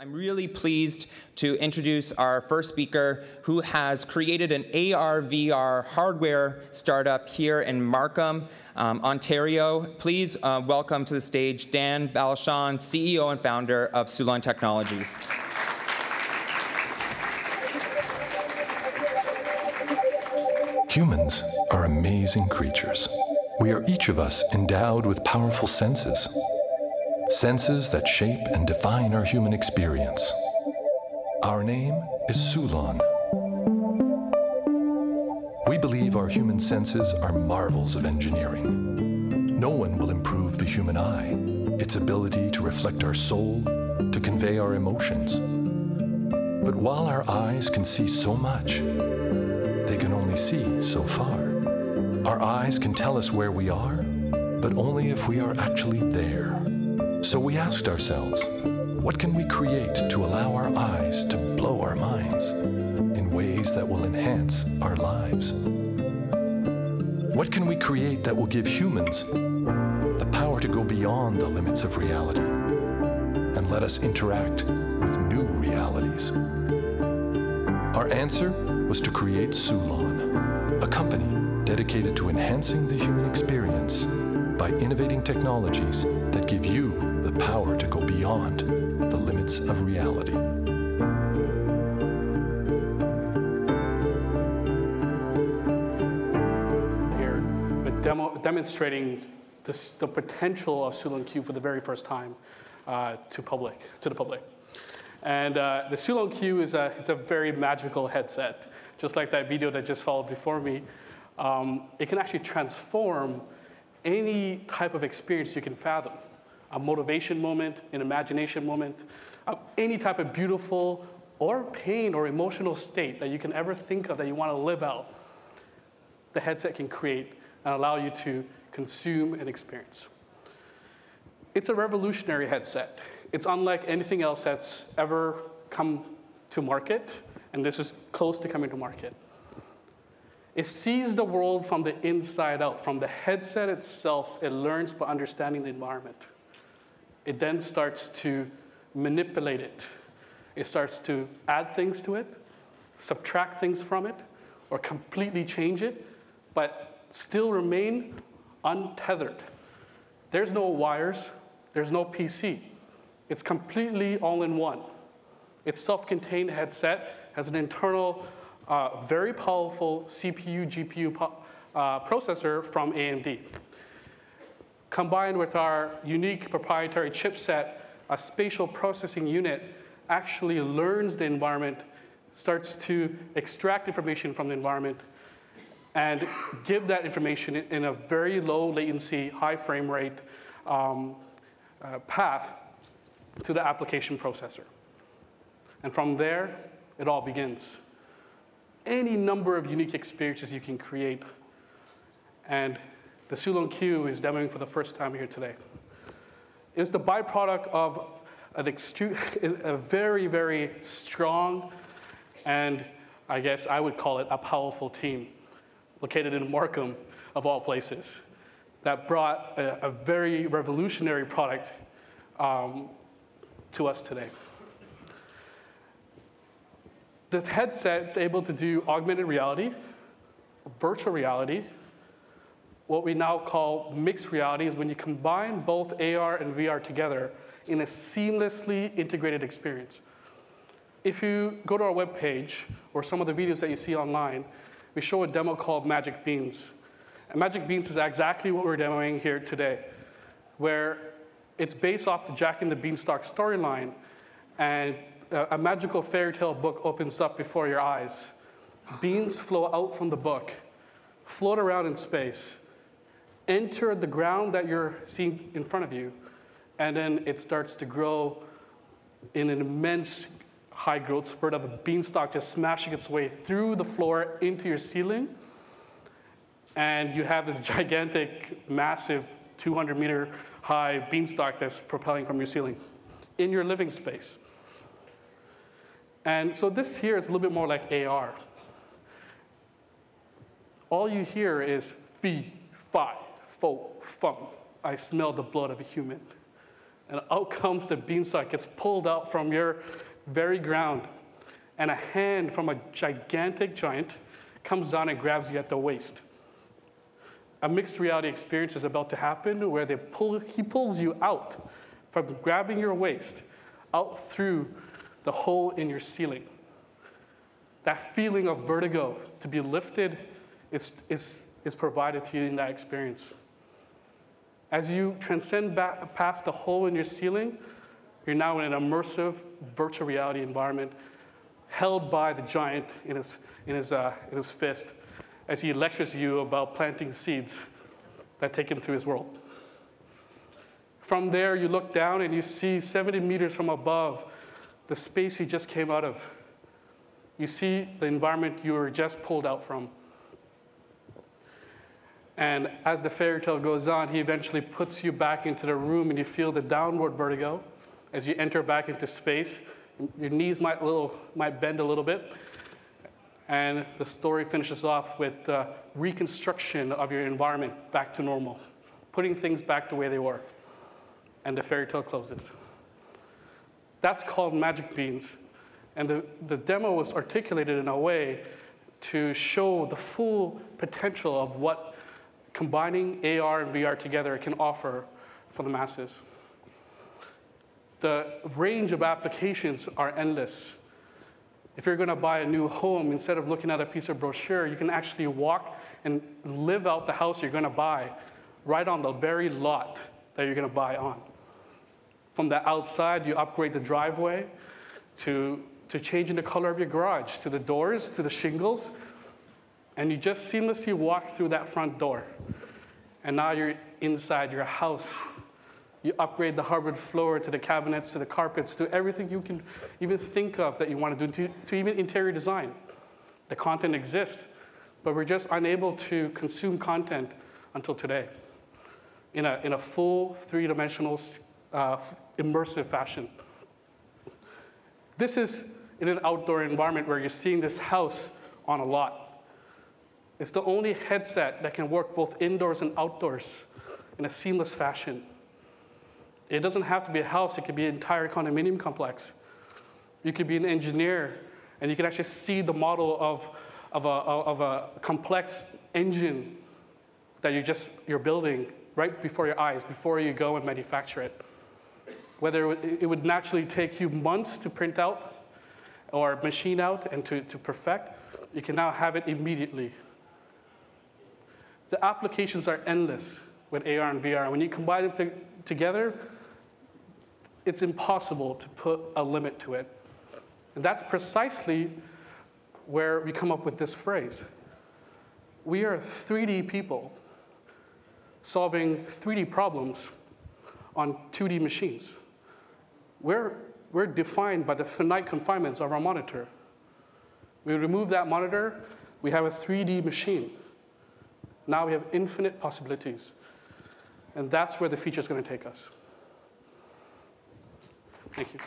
I'm really pleased to introduce our first speaker who has created an AR/VR hardware startup here in Markham, Ontario. Please welcome to the stage Dhan, Balachand, CEO and founder of Sulon Technologies. Humans are amazing creatures. We are each of us endowed with powerful senses. Senses that shape and define our human experience. Our name is Sulon. We believe our human senses are marvels of engineering. No one will improve the human eye, its ability to reflect our soul, to convey our emotions. But while our eyes can see so much, they can only see so far. Our eyes can tell us where we are, but only if we are actually there. So we asked ourselves, what can we create to allow our eyes to blow our minds in ways that will enhance our lives? What can we create that will give humans the power to go beyond the limits of reality and let us interact with new realities? Our answer was to create Sulon, a company dedicated to enhancing the human experience by innovating technologies that give you the power to go beyond the limits of reality. Here, with demonstrating the potential of Sulon Q for the very first time to the public. And the Sulon Q is it's a very magical headset. Just like that video that just followed before me, it can actually transform any type of experience you can fathom. A motivation moment, an imagination moment, any type of beautiful or pain or emotional state that you can ever think of that you want to live out, the headset can create and allow you to consume and experience. It's a revolutionary headset. It's unlike anything else that's ever come to market, and this is close to coming to market. It sees the world from the inside out. From the headset itself, it learns by understanding the environment. It then starts to manipulate it. It starts to add things to it, subtract things from it, or completely change it, but still remain untethered. There's no wires. There's no PC. It's completely all-in-one. Its self-contained headset has an internal, very powerful CPU, GPU processor from AMD. Combined with our unique proprietary chipset, a spatial processing unit actually learns the environment, starts to extract information from the environment, and give that information in a very low latency, high frame rate path to the application processor. And from there, it all begins. Any number of unique experiences you can create. And the Sulon Q is demoing for the first time here today. It's the byproduct of a very, very strong, and I guess I would call it a powerful team located in Markham, of all places, that brought a very revolutionary product to us today. This headset is able to do augmented reality, virtual reality. What we now call mixed reality is when you combine both AR and VR together in a seamlessly integrated experience. If you go to our webpage or some of the videos that you see online, we show a demo called Magic Beans. And Magic Beans is exactly what we're demoing here today, where it's based off the Jack and the Beanstalk storyline, and a magical fairy tale book opens up before your eyes. Beans flow out from the book, float around in space, enter the ground that you're seeing in front of you, and then it starts to grow in an immense high growth spurt of a beanstalk just smashing its way through the floor into your ceiling. And you have this gigantic, massive 200-meter high beanstalk that's propelling from your ceiling in your living space. And so this here is a little bit more like AR. All you hear is fee, fi, fo, fum. I smell the blood of a human. And out comes the beanstalk, gets pulled out from your very ground. And a hand from a gigantic giant comes down and grabs you at the waist. A mixed reality experience is about to happen where he pulls you out from grabbing your waist out through the hole in your ceiling. That feeling of vertigo, to be lifted, is provided to you in that experience. As you transcend past the hole in your ceiling, you're now in an immersive virtual reality environment held by the giant in his fist as he lectures you about planting seeds that take him through his world. From there, you look down and you see 70 meters from above the space you just came out of. You see the environment you were just pulled out from. And as the fairy tale goes on, he eventually puts you back into the room and you feel the downward vertigo as you enter back into space. Your knees might bend a little bit. And the story finishes off with the reconstruction of your environment back to normal, putting things back the way they were. And the fairy tale closes. That's called Magic Beans. And the demo was articulated in a way to show the full potential of what combining AR and VR together can offer for the masses. The range of applications are endless. If you're going to buy a new home, instead of looking at a piece of brochure, you can actually walk and live out the house you're going to buy right on the very lot that you're going to buy on. From the outside, you upgrade the driveway to changing the color of your garage, to the doors, to the shingles, and you just seamlessly walk through that front door. And now you're inside your house. You upgrade the hardwood floor, to the cabinets, to the carpets, to everything you can even think of that you want to do, to even interior design. The content exists, but we're just unable to consume content until today in a full three-dimensional immersive fashion. This is in an outdoor environment where you're seeing this house on a lot. It's the only headset that can work both indoors and outdoors in a seamless fashion. It doesn't have to be a house, it could be an entire condominium complex. You could be an engineer, and you can actually see the model of a complex engine that you're building right before your eyes, before you go and manufacture it. Whether it would naturally take you months to print out or machine out and to perfect, you can now have it immediately. The applications are endless with AR and VR. When you combine them together, it's impossible to put a limit to it. And that's precisely where we come up with this phrase. We are 3D people solving 3D problems on 2D machines. We're defined by the finite confinements of our monitor. We remove that monitor, we have a 3D machine. Now we have infinite possibilities. And that's where the future is going to take us. Thank you.